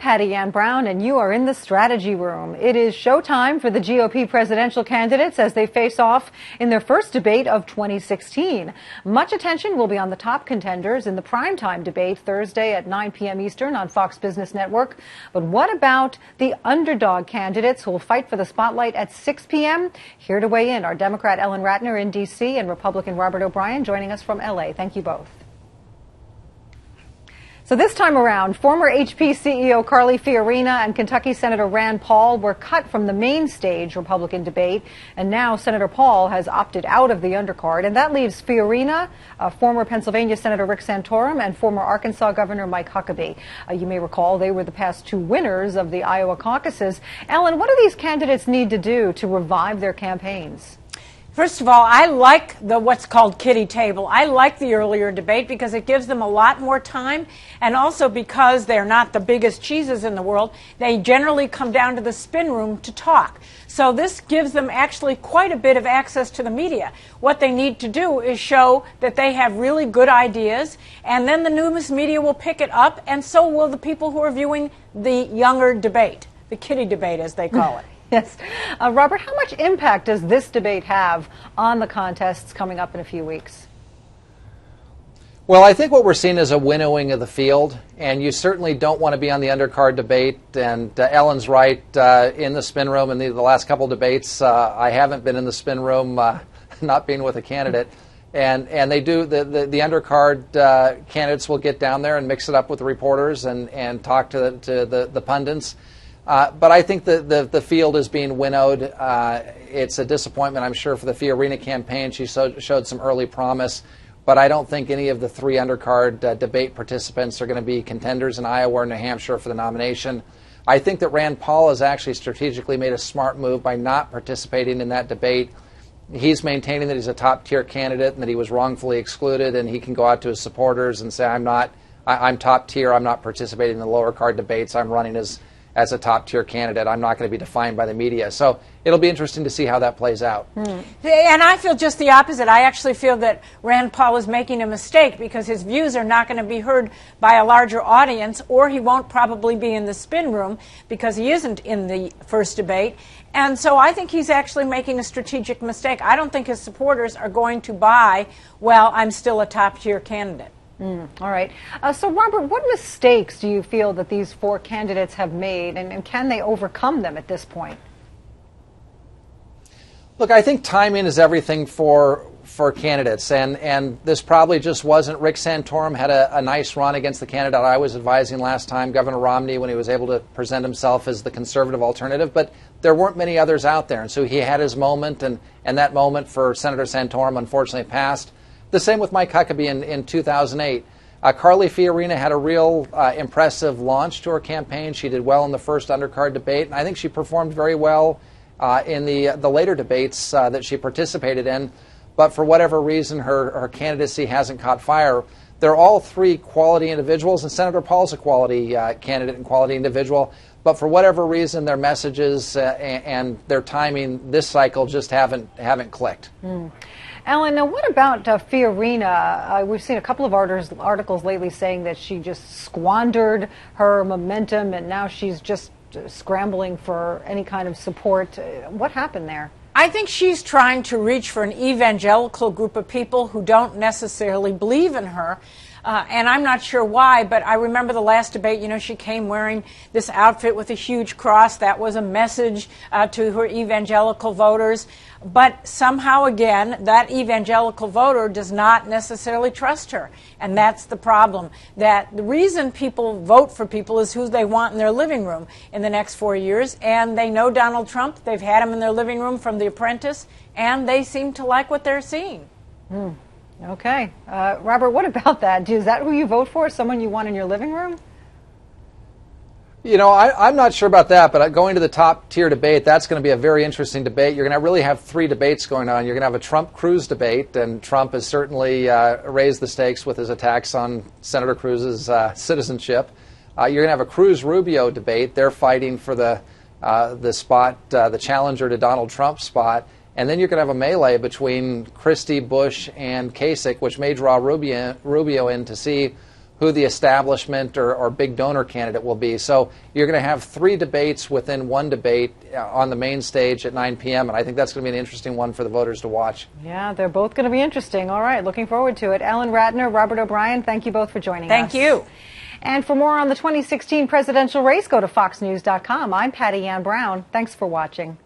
Patty Ann Brown, and you are in the strategy room. It is showtime for the GOP presidential candidates as they face off in their first debate of 2016. Much attention will be on the top contenders in the primetime debate Thursday at 9 p.m. Eastern on Fox Business Network. But what about the underdog candidates who will fight for the spotlight at 6 p.m.? Here to weigh in are Democrat Ellen Ratner in D.C. and Republican Robert O'Brien joining us from L.A. Thank you both. So this time around, former HP CEO Carly Fiorina and Kentucky Senator Rand Paul were cut from the main stage Republican debate, and now Senator Paul has opted out of the undercard, and that leaves Fiorina, former Pennsylvania Senator Rick Santorum, and former Arkansas Governor Mike Huckabee. You may recall they were the past two winners of the Iowa caucuses. Ellen, what do these candidates need to do to revive their campaigns? First of all, I like what's called kiddie table. I like the earlier debate because it gives them a lot more time, and also because they're not the biggest cheeses in the world, they generally come down to the spin room to talk. So this gives them actually quite a bit of access to the media. What they need to do is show that they have really good ideas, and then the news media will pick it up, and so will the people who are viewing the younger debate, the kiddie debate as they call it. Yes. Robert, how much impact does this debate have on the contests coming up in a few weeks? Well, I think what we're seeing is a winnowing of the field, and you certainly don't want to be on the undercard debate. And Ellen's right, in the spin room in the last couple debates, I haven't been in the spin room, not being with a candidate. And they do, the undercard candidates will get down there and mix it up with the reporters and talk to the pundits. But I think the field is being winnowed. It's a disappointment, I'm sure, for the Fiorina campaign. She showed some early promise, but I don't think any of the three undercard debate participants are going to be contenders in Iowa or New Hampshire for the nomination. I think that Rand Paul has actually strategically made a smart move by not participating in that debate. He's maintaining that he's a top-tier candidate and that he was wrongfully excluded, and he can go out to his supporters and say, I'm top tier, I'm not participating in the lower card debates, I'm running as a top-tier candidate. I'm not going to be defined by the media. So it'll be interesting to see how that plays out. And I feel just the opposite. I actually feel that Rand Paul is making a mistake because his views are not going to be heard by a larger audience, or he won't probably be in the spin room because he isn't in the first debate. And so I think he's actually making a strategic mistake. I don't think his supporters are going to buy, well, I'm still a top-tier candidate. All right. So, Robert, what mistakes do you feel that these four candidates have made, and can they overcome them at this point? Look, I think timing is everything for candidates, and this probably just wasn't. Rick Santorum had a nice run against the candidate I was advising last time, Governor Romney, when he was able to present himself as the conservative alternative, but there weren't many others out there, and so he had his moment, and that moment for Senator Santorum unfortunately passed. The same with Mike Huckabee in 2008. Carly Fiorina had a real impressive launch to her campaign. She did well in the first undercard debate, and I think she performed very well in the later debates that she participated in. But for whatever reason, her candidacy hasn't caught fire. They're all three quality individuals, and Senator Paul's a quality candidate and quality individual. But for whatever reason, their messages and their timing this cycle just haven't clicked. Ellen, now what about Fiorina? We've seen a couple of articles lately saying that she just squandered her momentum and now she's just scrambling for any kind of support. What happened there? I think she's trying to reach for an evangelical group of people who don't necessarily believe in her. And I'm not sure why, but I remember the last debate, she came wearing this outfit with a huge cross. That was a message to her evangelical voters. But somehow, again, that evangelical voter does not necessarily trust her. And that's the problem. That the reason people vote for people is who they want in their living room in the next 4 years. And they know Donald Trump. They've had him in their living room from The Apprentice. And they seem to like what they're seeing. Okay. Robert, what about that? Is that who you vote for, someone you want in your living room? I'm not sure about that, but going to the top tier debate, that's going to be a very interesting debate. You're going to really have three debates going on. You're going to have a Trump-Cruz debate, and Trump has certainly raised the stakes with his attacks on Senator Cruz's citizenship. You're going to have a Cruz-Rubio debate. They're fighting for the spot, the challenger to Donald Trump's spot. And then you're going to have a melee between Christie, Bush, and Kasich, which may draw Rubio in to see who the establishment or big donor candidate will be. So you're going to have 3 debates within one debate on the main stage at 9 p.m., and I think that's going to be an interesting one for the voters to watch. Yeah, they're both going to be interesting. All right, looking forward to it. Ellen Ratner, Robert O'Brien, thank you both for joining us. Thank you. And for more on the 2016 presidential race, go to foxnews.com. I'm Patty Ann Brown. Thanks for watching.